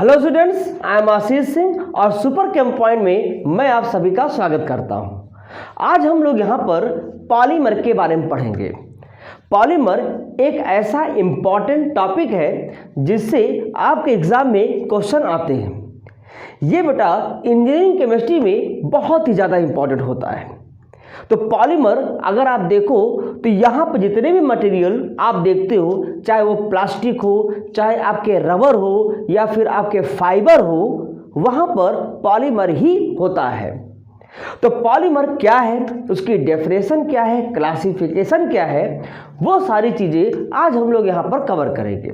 Hello students, I am Ashish Singh और super केम point में मैं आप सभी का स्वागत करता हूं। आज हम लोग यहां पर पॉलीमर के बारे में पढ़ेंगे। पॉलीमर एक ऐसा इम्पॉर्टेंट टॉपिक है जिससे आपके एग्जाम में क्वेश्चन आते हैं। ये बेटा इंजीनियरिंग केमिस्ट्री में बहुत ही ज़्यादा इम्पॉर्टेंट होता है। तो पॉलीमर अगर आप देखो तो यहाँ पर जितने भी मटेरियल आप देखते हो, चाहे वो प्लास्टिक हो, चाहे आपके रबर हो या फिर आपके फाइबर हो, वहाँ पर पॉलीमर ही होता है। तो पॉलीमर क्या है, उसकी डेफिनेशन क्या है, क्लासिफिकेशन क्या है, वो सारी चीज़ें आज हम लोग यहाँ पर कवर करेंगे।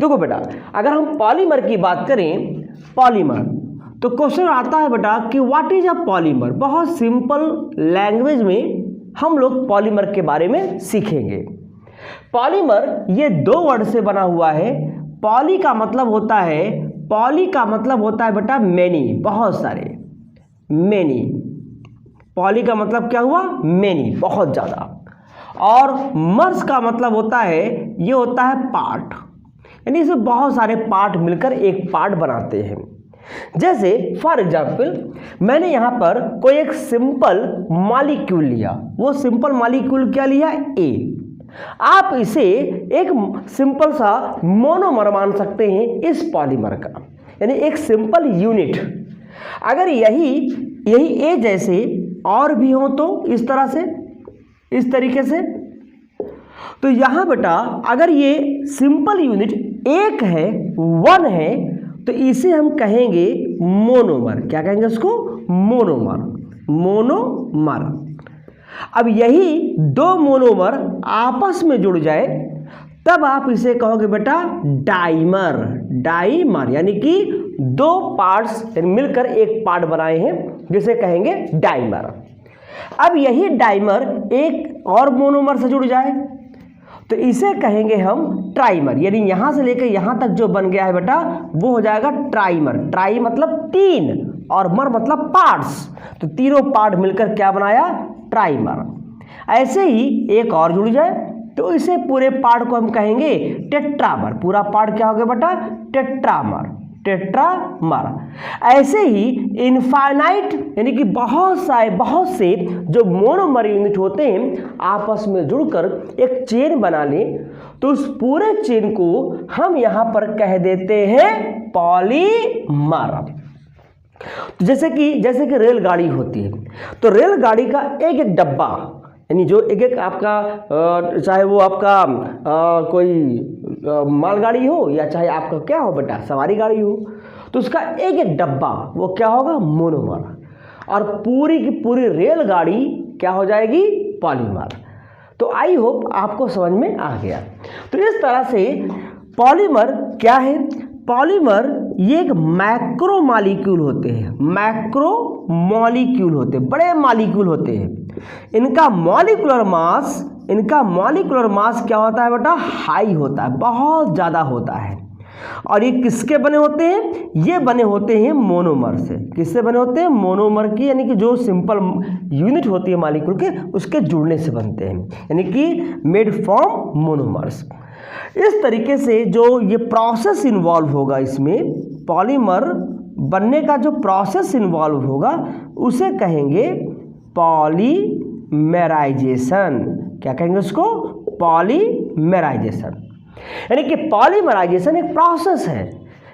देखो बेटा, अगर हम पॉलीमर की बात करें, पॉलीमर तो क्वेश्चन आता है बेटा कि व्हाट इज अ पॉलीमर। बहुत सिंपल लैंग्वेज में हम लोग पॉलीमर के बारे में सीखेंगे। पॉलीमर ये दो वर्ड से बना हुआ है। पॉली का मतलब होता है बेटा मेनी, बहुत सारे, मेनी। पॉली का मतलब क्या हुआ, मेनी, बहुत ज़्यादा। और मर्स का मतलब होता है, ये होता है पार्ट, यानी इसे बहुत सारे पार्ट मिलकर एक पार्ट बनाते हैं। जैसे फॉर एग्जाम्पल मैंने यहाँ पर कोई एक सिंपल मॉलिक्यूल लिया। वो सिंपल मॉलिक्यूल क्या लिया, ए। आप इसे एक सिंपल सा मोनोमर मान सकते हैं इस पॉलीमर का, यानी एक सिंपल यूनिट। अगर यही ए जैसे और भी हो तो इस तरह से, इस तरीके से, तो यहाँ बेटा अगर ये सिंपल यूनिट एक है, वन है, तो इसे हम कहेंगे मोनोमर। क्या कहेंगे उसको, मोनोमर, मोनोमर। अब यही दो मोनोमर आपस में जुड़ जाए तब आप इसे कहोगे बेटा डाइमर। डाइमर यानी कि दो पार्ट्स मिलकर एक पार्ट बनाए हैं जिसे कहेंगे डाइमर। अब यही डाइमर एक और मोनोमर से जुड़ जाए तो इसे कहेंगे हम ट्राइमर, यानी यहां से लेकर यहां तक जो बन गया है बेटा वो हो जाएगा ट्राइमर। ट्राई मतलब तीन और मर मतलब पार्ट्स, तो तीनों पार्ट मिलकर क्या बनाया, ट्राइमर। ऐसे ही एक और जुड़ जाए तो इसे पूरे पार्ट को हम कहेंगे टेट्रामर। पूरा पार्ट क्या हो गया बेटा, टेट्रामर, टेट्रामर। ऐसे ही इनफाइनाइट यानी कि बहुत से जो मोनोमर यूनिट होते हैं आपस में जुड़कर एक चेन बना लें तो उस पूरे चेन को हम यहाँ पर कह देते हैं पॉलीमर। जैसे कि रेलगाड़ी होती है, तो रेलगाड़ी का एक एक डब्बा, यानी जो एक एक आपका चाहे वो आपका कोई मालगाड़ी हो या चाहे आपका क्या हो बेटा सवारी गाड़ी हो, तो उसका एक एक डब्बा वो क्या होगा, मोनोमर। और पूरी की पूरी रेलगाड़ी क्या हो जाएगी, पॉलीमर। तो आई होप आपको समझ में आ गया। तो इस तरह से पॉलीमर क्या है, पॉलीमर ये एक मैक्रो मॉलिक्यूल होते हैं, मैक्रो मॉलिक्यूल होते हैं, बड़े मॉलिक्यूल होते हैं। इनका मॉलिक्यूलर मास क्या होता है बेटा, हाई होता है, बहुत ज़्यादा होता है। और ये किसके बने होते हैं, ये बने होते हैं मोनोमर से। किससे बने होते हैं, मोनोमर की, यानी कि जो सिंपल यूनिट होती है मॉलिक्यूल के उसके जुड़ने से बनते हैं, यानी कि मेड फ्रॉम मोनोमर्स। इस तरीके से जो ये प्रोसेस इन्वॉल्व होगा, इसमें पॉलीमर बनने का जो प्रोसेस इन्वॉल्व होगा उसे कहेंगे पॉलीमराइजेशन। क्या कहेंगे उसको, पॉलीमराइजेशन। यानी कि पॉलीमराइजेशन एक प्रोसेस है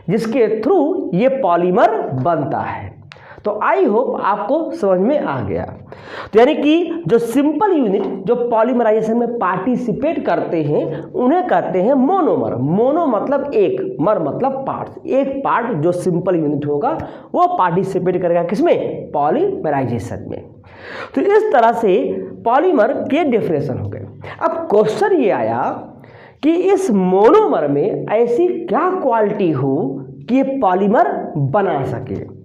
जिसके थ्रू ये पॉलीमर बनता है। तो आई होप आपको समझ में आ गया। तो यानी कि जो सिंपल यूनिट जो पॉलीमराइजेशन में पार्टिसिपेट करते हैं उन्हें कहते हैं मोनोमर। मोनो मतलब एक, मर मतलब पार्ट। एक पार्ट जो सिंपल यूनिट होगा वो पार्टिसिपेट करेगा किसमें, पॉलीमराइजेशन में। तो इस तरह से पॉलीमर के डेफिनेशन हो गए। अब क्वेश्चन ये आया कि इस मोनोमर में ऐसी क्या क्वालिटी हो कि ये पॉलीमर बना सके।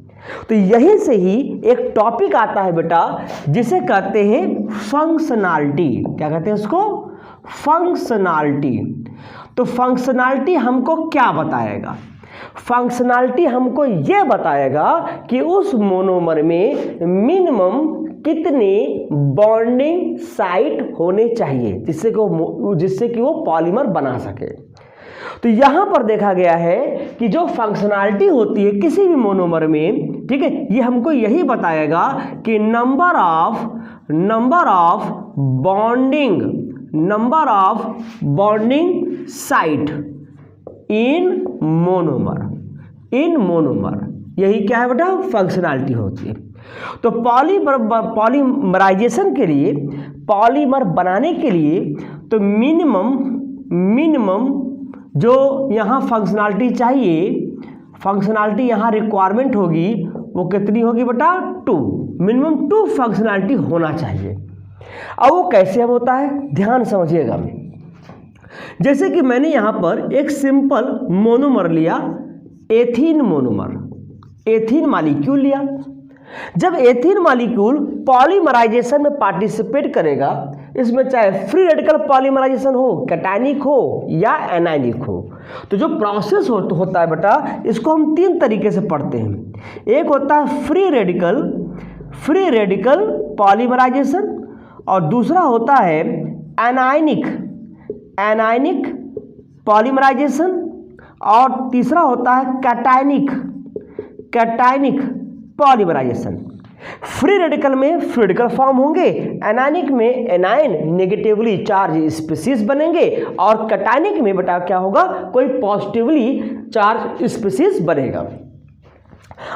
तो यहीं से ही एक टॉपिक आता है बेटा जिसे कहते हैं फंक्शनैलिटी। क्या कहते हैं उसको, फंक्शनैलिटी। तो फंक्शनैलिटी हमको क्या बताएगा, फंक्शनैलिटी हमको ये बताएगा कि उस मोनोमर में मिनिमम कितने बॉन्डिंग साइट होने चाहिए जिससे कि वो पॉलीमर बना सके। तो यहां पर देखा गया है कि जो फंक्शनैलिटी होती है किसी भी मोनोमर में, ठीक है, ये हमको यही बताएगा कि number of bonding site in monomer, यही क्या है बेटा, फंक्शनैलिटी होती है। तो पॉलीमराइजेशन के लिए, पॉलीमर बनाने के लिए तो मिनिमम जो यहाँ फंक्शनैलिटी चाहिए, फंक्शनैलिटी यहाँ रिक्वायरमेंट होगी, वो कितनी होगी बेटा, 2, मिनिमम 2 फंक्शनैलिटी होना चाहिए। अब वो कैसे होता है, ध्यान समझिएगा। जैसे कि मैंने यहाँ पर एक सिंपल मोनोमर लिया, एथीन मोनोमर, एथीन मॉलिक्यूल लिया। जब एथीन मॉलिक्यूल पॉलीमराइजेशन में पार्टिसिपेट करेगा, इसमें चाहे फ्री रेडिकल पॉलीमराइजेशन हो, कैटायनिक हो या एनायनिक हो, तो जो प्रोसेस होता है बेटा, इसको हम 3 तरीके से पढ़ते हैं। एक होता है फ्री रेडिकल पॉलीमराइजेशन, और दूसरा होता है एनायनिक पॉलीमराइजेशन, और तीसरा होता है कैटायनिक पॉलीमराइजेशन। फ्री रेडिकल में फ्री रेडिकल फॉर्म होंगे, एनायनिक में एनायन नेगेटिवली चार्ज स्पीसीज बनेंगे, और कैटायनिक में बेटा क्या होगा, कोई पॉजिटिवली चार्ज स्पीसीज बनेगा।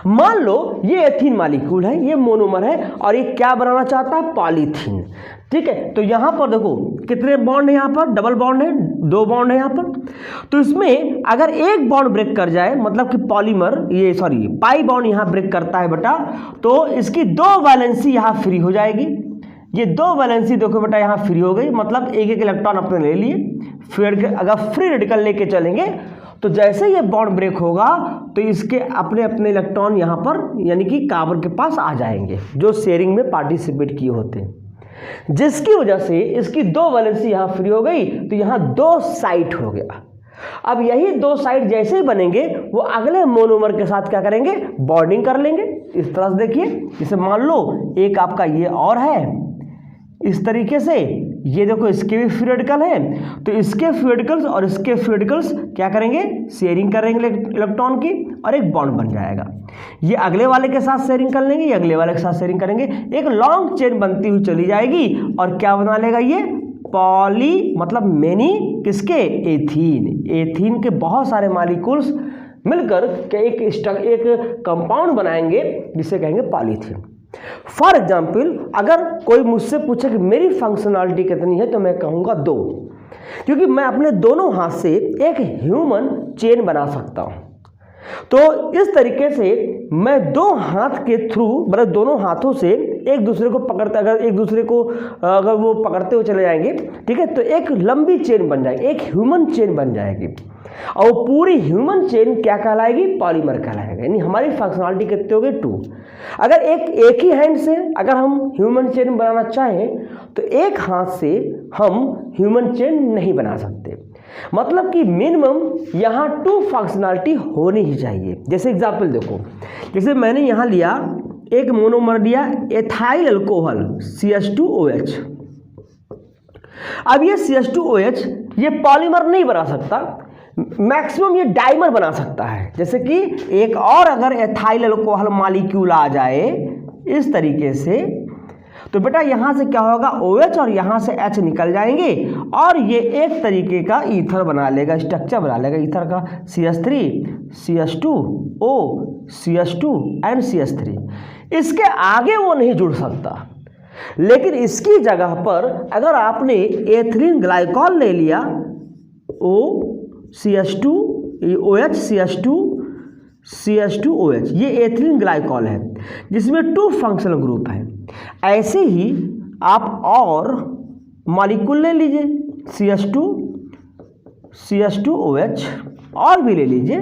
मान लो ये एथीन मॉलिक्यूल है, ये मोनोमर है, और ये क्या बनाना चाहता है, पॉलीथीन, ठीक है। तो यहां पर देखो कितने बॉन्ड है, यहां पर डबल बॉन्ड है, 2 बॉन्ड है यहां पर। तो इसमें अगर एक बॉन्ड ब्रेक कर जाए, मतलब कि पाई बॉन्ड यहां ब्रेक करता है बेटा, तो इसकी 2 वैलेंसी यहां फ्री हो जाएगी। ये 2 वैलेंसी देखो बेटा यहां फ्री हो गई, मतलब एक इलेक्ट्रॉन अपने ले लिए। फिर अगर फ्री रेडिकल लेके चलेंगे तो जैसे ये बॉन्ड ब्रेक होगा तो इसके अपने इलेक्ट्रॉन यहाँ पर यानी कि कार्बन के पास आ जाएंगे, जो शेयरिंग में पार्टिसिपेट किए होते हैं, जिसकी वजह से इसकी 2 वैलेंसी यहाँ फ्री हो गई, तो यहाँ 2 साइट हो गया। अब यही 2 साइट जैसे ही बनेंगे, वो अगले मोनोमर के साथ क्या करेंगे, बॉन्डिंग कर लेंगे। इस तरह से देखिए, जैसे मान लो एक आपका ये और है, इस तरीके से ये देखो इसके भी फ्री रेडिकल है, तो इसके फ्री रेडिकल्स और इसके फ्री रेडिकल्स क्या करेंगे, शेयरिंग करेंगे इलेक्ट्रॉन की, और एक बॉन्ड बन जाएगा। ये अगले वाले के साथ शेयरिंग कर लेंगे, ये अगले वाले के साथ शेयरिंग करेंगे, एक लॉन्ग चेन बनती हुई चली जाएगी, और क्या बना लेगा ये पॉली, मतलब मेनी, किसके, एथीन के बहुत सारे मॉलिक्यूल्स मिलकर एक कंपाउंड बनाएंगे, जिसे कहेंगे पॉलीथीन। फॉर एग्जाम्पल, अगर कोई मुझसे पूछे कि मेरी फंक्शनैलिटी कितनी है, तो मैं कहूँगा 2, क्योंकि मैं अपने दोनों हाथ से एक ह्यूमन चेन बना सकता हूँ। तो इस तरीके से मैं 2 हाथ के थ्रू, मतलब दोनों हाथों से एक दूसरे को पकड़ते, अगर वो पकड़ते हुए चले जाएंगे, ठीक है, तो एक लंबी चेन बन जाएगी, एक ह्यूमन चेन बन जाएगी, और वो पूरी ह्यूमन चेन क्या कहलाएगी, पॉलीमर कहलाएगा। यानी हमारी फंक्शनैलिटी कितनी हो गई, 2। अगर एक ही हैंड से अगर हम ह्यूमन चेन बनाना चाहें, तो एक हाथ से हम ह्यूमन चेन नहीं बना सकते, मतलब कि मिनिमम यहाँ 2 फंक्शनैलिटी होनी ही चाहिए। जैसे एग्जाम्पल देखो, जैसे मैंने यहाँ लिया एक मोनोमर लिया, एथाइल अल्कोहल CH2OH। अब ये CH2OH ये पॉलीमर नहीं बना सकता, मैक्सिमम ये डाइमर बना सकता है। जैसे कि एक और अगर एथाइल अल्कोहल मॉलिक्यूल आ जाए इस तरीके से, तो बेटा यहाँ से क्या होगा, OH और यहाँ से H निकल जाएंगे, और ये एक तरीके का ईथर बना लेगा, स्ट्रक्चर बना लेगा ईथर का, CH3 CH2O CH2 and CH3। इसके आगे वो नहीं जुड़ सकता, लेकिन इसकी जगह पर अगर आपने एथिलीन ग्लाइकॉल ले लिया, CH2 OH CH2OH, ये एथिलीन ग्लाइकॉल है जिसमें 2 फंक्शनल ग्रुप है। ऐसे ही आप और मॉलिक्यूल ले लीजिए, CH2OH, और भी ले लीजिए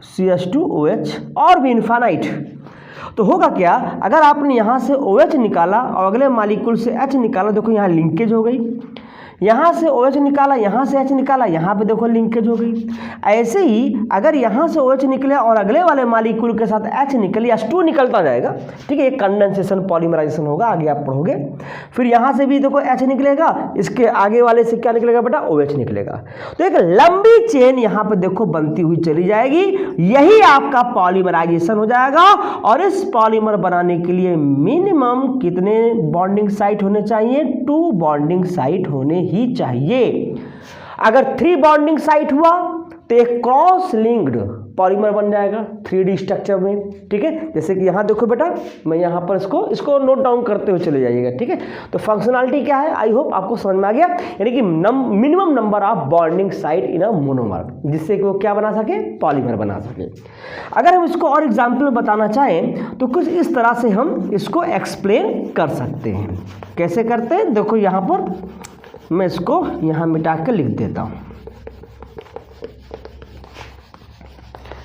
CH2OH, और भी इन्फानाइट। तो होगा क्या, अगर आपने यहाँ से OH निकाला और अगले मॉलिक्यूल से H निकाला, देखो यहाँ लिंकेज हो गई, यहाँ से OH निकाला, यहाँ से H निकाला, यहाँ पे देखो लिंकेज हो गई। ऐसे ही अगर यहाँ से OH निकले और अगले वाले मॉलिक्यूल के साथ H निकले, H2 निकलता जाएगा, ठीक है, ये कंडेंसेशन पॉलीमराइजेशन होगा, आगे आप पढ़ोगे। फिर यहाँ से भी देखो H निकलेगा, इसके आगे वाले से क्या निकलेगा बेटा, OH निकलेगा। तो एक लंबी चेन यहाँ पे देखो बनती हुई चली जाएगी, यही आपका पॉलीमराइजेशन हो जाएगा। और इस पॉलीमर बनाने के लिए मिनिमम कितने बॉन्डिंग साइट होने चाहिए, 2 बॉन्डिंग साइट होने ही चाहिए। अगर 3 बॉन्डिंग साइट हुआ तो एक क्रॉस लिंक्ड पॉलीमर बन जाएगा 3D स्ट्रक्चर में, ठीक है। जैसे कि यहाँ देखो बेटा, मैं यहाँ पर इसको नोट डाउन करते हुए चले जाइएगा, ठीक है। तो फंक्शनलिटी क्या है, आई होप आपको समझ में आ गया, यानी कि minimum number of bonding site in a monomer, जिससे कि वो क्या बना सके, पॉलीमर बना सके। अगर हम इसको और एग्जाम्पल में बताना चाहें तो कुछ इस तरह से हम इसको एक्सप्लेन कर सकते हैं। कैसे करते हैं, देखो यहाँ पर मैं इसको यहाँ मिटा के लिख देता हूँ।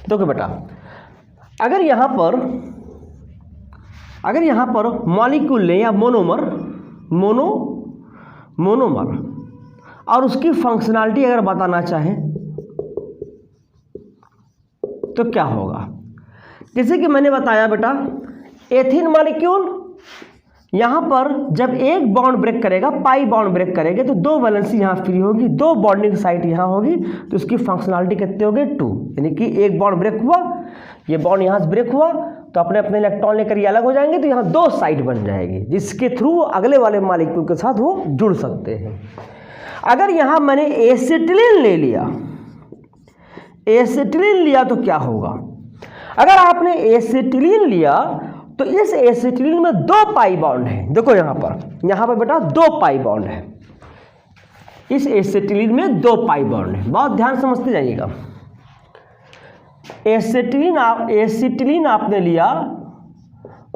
देखो बेटा, अगर यहाँ पर मॉलिक्यूल लें या मोनोमर और उसकी फंक्शनलिटी अगर बताना चाहें तो क्या होगा। जैसे कि मैंने बताया बेटा, एथीन मॉलिक्यूल यहाँ पर जब एक बॉन्ड ब्रेक करेगा, पाई बॉन्ड ब्रेक करेगा, तो 2 वैलेंसी यहाँ फ्री होगी, 2 बॉन्डिंग साइट यहाँ होगी, तो उसकी फंक्शनलिटी कितनी होगी, 2। यानी कि एक बॉन्ड ब्रेक हुआ, ये बॉन्ड यहाँ से ब्रेक हुआ तो अपने अपने इलेक्ट्रॉन लेकर ये अलग हो जाएंगे, तो यहाँ 2 साइट बन जाएगी, जिसके थ्रू अगले वाले मॉलिक्यूल के साथ वो जुड़ सकते हैं। अगर यहाँ मैंने एसिटिलीन ले लिया तो क्या होगा। अगर आपने एसिटिलीन लिया तो इस एसिटिलीन में 2 पाई बॉन्ड है। देखो यहाँ पर बेटा 2 पाई बॉन्ड है, इस एसिटिलीन में 2 पाई बॉन्ड है। बहुत ध्यान समझते जाइएगा। एसिटिलीन आपने लिया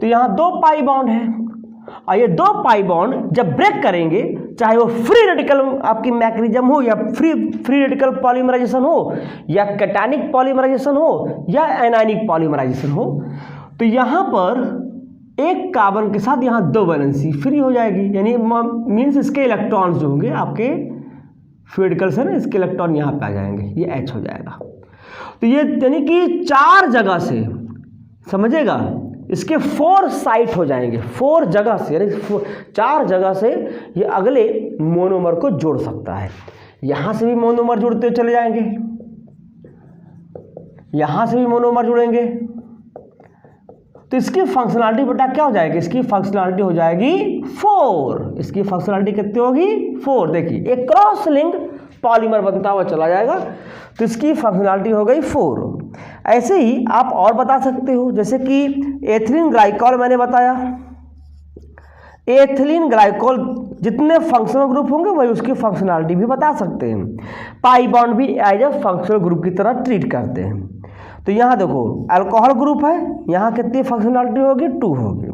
तो यहाँ 2 पाई बॉन्ड है, और ये 2 पाई बॉन्ड जब ब्रेक करेंगे, चाहे वो फ्री रेडिकल आपकी मैकेनिज्म हो या फ्री रेडिकल पॉलीमराइजेशन हो या कैटायनिक पॉलीमराइजेशन हो या एनायनिक पॉलीमराइजेशन हो, तो यहाँ पर एक कार्बन के साथ यहाँ 2 वैलेंसी फ्री हो जाएगी। यानी मीन्स इसके इलेक्ट्रॉन्स जो होंगे आपके फ्री रेडिकल से ना, इसके इलेक्ट्रॉन यहाँ पे आ जाएंगे, ये H हो जाएगा। तो ये यानी कि 4 जगह से, समझिएगा, इसके 4 साइट हो जाएंगे, 4 जगह से, यानी 4 जगह से ये अगले मोनोमर को जोड़ सकता है। यहाँ से भी मोनोमर जुड़ते चले जाएंगे, यहाँ से भी मोनोमर जुड़ेंगे, तो इसकी फंक्शनलिटी बेटा क्या हो जाएगी, इसकी फंक्शनलिटी हो जाएगी 4। इसकी फंक्शनलिटी कितनी होगी, 4। देखिए एक क्रॉस लिंक पॉलीमर बनता हुआ चला जाएगा, तो इसकी फंक्शनलिटी हो गई 4। ऐसे ही आप और बता सकते हो, जैसे कि एथिलीन ग्लाइकॉल मैंने बताया, एथिलीन ग्लाइकॉल जितने फंक्शनल ग्रुप होंगे वही उसकी फंक्शनलिटी भी बता सकते हैं। पाई बॉन्ड भी एज ए फंक्शनल ग्रुप की तरह ट्रीट करते हैं। तो यहाँ देखो अल्कोहल ग्रुप है, यहाँ कितनी फंक्शनलिटी होगी, 2 होगी।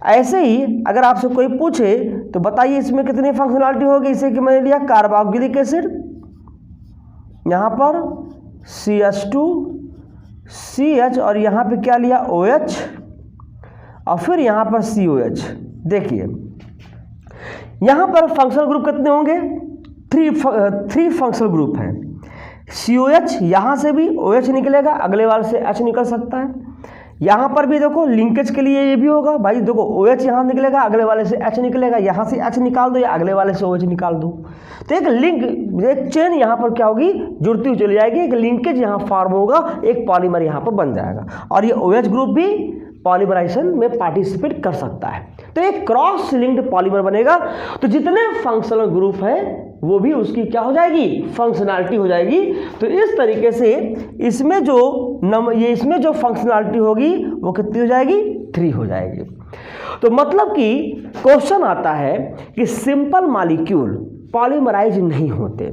ऐसे ही अगर आपसे कोई पूछे तो बताइए इसमें कितनी फंक्शनलिटी होगी। इसे कि मैंने लिया कार्बोक्सिलिक एसिड, यहाँ पर CH2 CH और यहाँ पे क्या लिया OH और फिर यहाँ पर COH। देखिए यहाँ पर फंक्शनल ग्रुप कितने होंगे, 3 फंक्शनल ग्रुप हैं। COH यहाँ से भी OH निकलेगा, अगले वाले से H निकल सकता है। यहाँ पर भी देखो लिंकेज के लिए ये भी होगा भाई, देखो OH यहाँ निकलेगा, अगले वाले से H निकलेगा, यहाँ से H निकाल दो या अगले वाले से OH निकाल दो, तो एक लिंक, एक चेन यहाँ पर क्या होगी, जुड़ती हुई चली जाएगी, एक लिंकेज यहाँ फॉर्म होगा, एक पॉलीमर यहाँ पर बन जाएगा, और ये OH ग्रुप भी पॉलीमराइजेशन में पार्टिसिपेट कर सकता है। तो एक क्रॉस लिंक्ड पॉलीमर बनेगा, तो जितने फंक्शनल ग्रुप है वो भी उसकी क्या हो जाएगी, फंक्शनलिटी हो जाएगी। तो इस तरीके से इसमें जो फंक्शनलिटी होगी वो कितनी हो जाएगी, 3 हो जाएगी। तो मतलब कि क्वेश्चन आता है कि सिंपल मॉलिक्यूल पॉलीमराइज नहीं होते,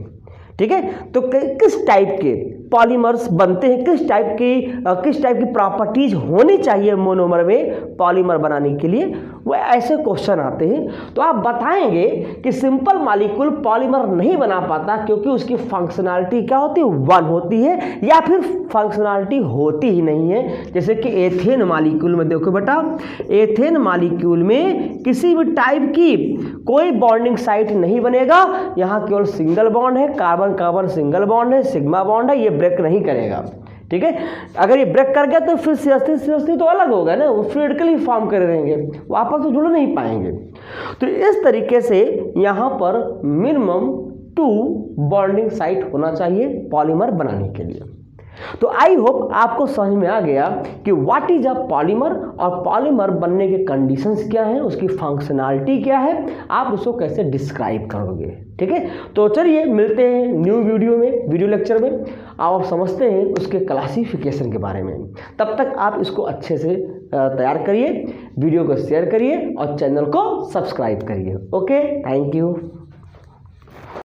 ठीक है। तो किस टाइप के पॉलीमर्स बनते हैं, किस टाइप की प्रॉपर्टीज होनी चाहिए मोनोमर में पॉलीमर बनाने के लिए, वो ऐसे क्वेश्चन आते हैं। तो आप बताएंगे कि सिंपल मॉलिक्यूल पॉलीमर नहीं बना पाता क्योंकि उसकी फंक्शनैलिटी क्या होती है, 1 होती है, या फिर फंक्शनैलिटी होती ही नहीं है। जैसे कि एथेन मॉलिक्यूल में देखो बेटा, एथेन मॉलिक्यूल में किसी भी टाइप की कोई बॉन्डिंग साइट नहीं बनेगा, यहाँ केवल सिंगल बॉन्ड है, कार्बन कार्बन सिंगल बॉन्ड है, सिग्मा बॉन्ड है, ये ब्रेक नहीं करेगा। ठीक है, अगर ये ब्रेक कर गया तो फिर CH3 तो अलग होगा ना, वो फ्लूइडिकली फॉर्म कर रहेंगे, वो आपस में जुड़ नहीं पाएंगे। तो इस तरीके से यहाँ पर मिनिमम 2 बॉन्डिंग साइट होना चाहिए पॉलीमर बनाने के लिए। तो आई होप आपको समझ में आ गया कि व्हाट इज अ पॉलीमर और पॉलीमर बनने के कंडीशंस क्या हैं, उसकी फंक्शनैलिटी क्या है, आप उसको कैसे डिस्क्राइब करोगे। ठीक है, तो चलिए मिलते हैं न्यू वीडियो में, वीडियो लेक्चर में, आप समझते हैं उसके क्लासिफिकेशन के बारे में। तब तक आप इसको अच्छे से तैयार करिए, वीडियो को शेयर करिए और चैनल को सब्सक्राइब करिए। Okay, thank you.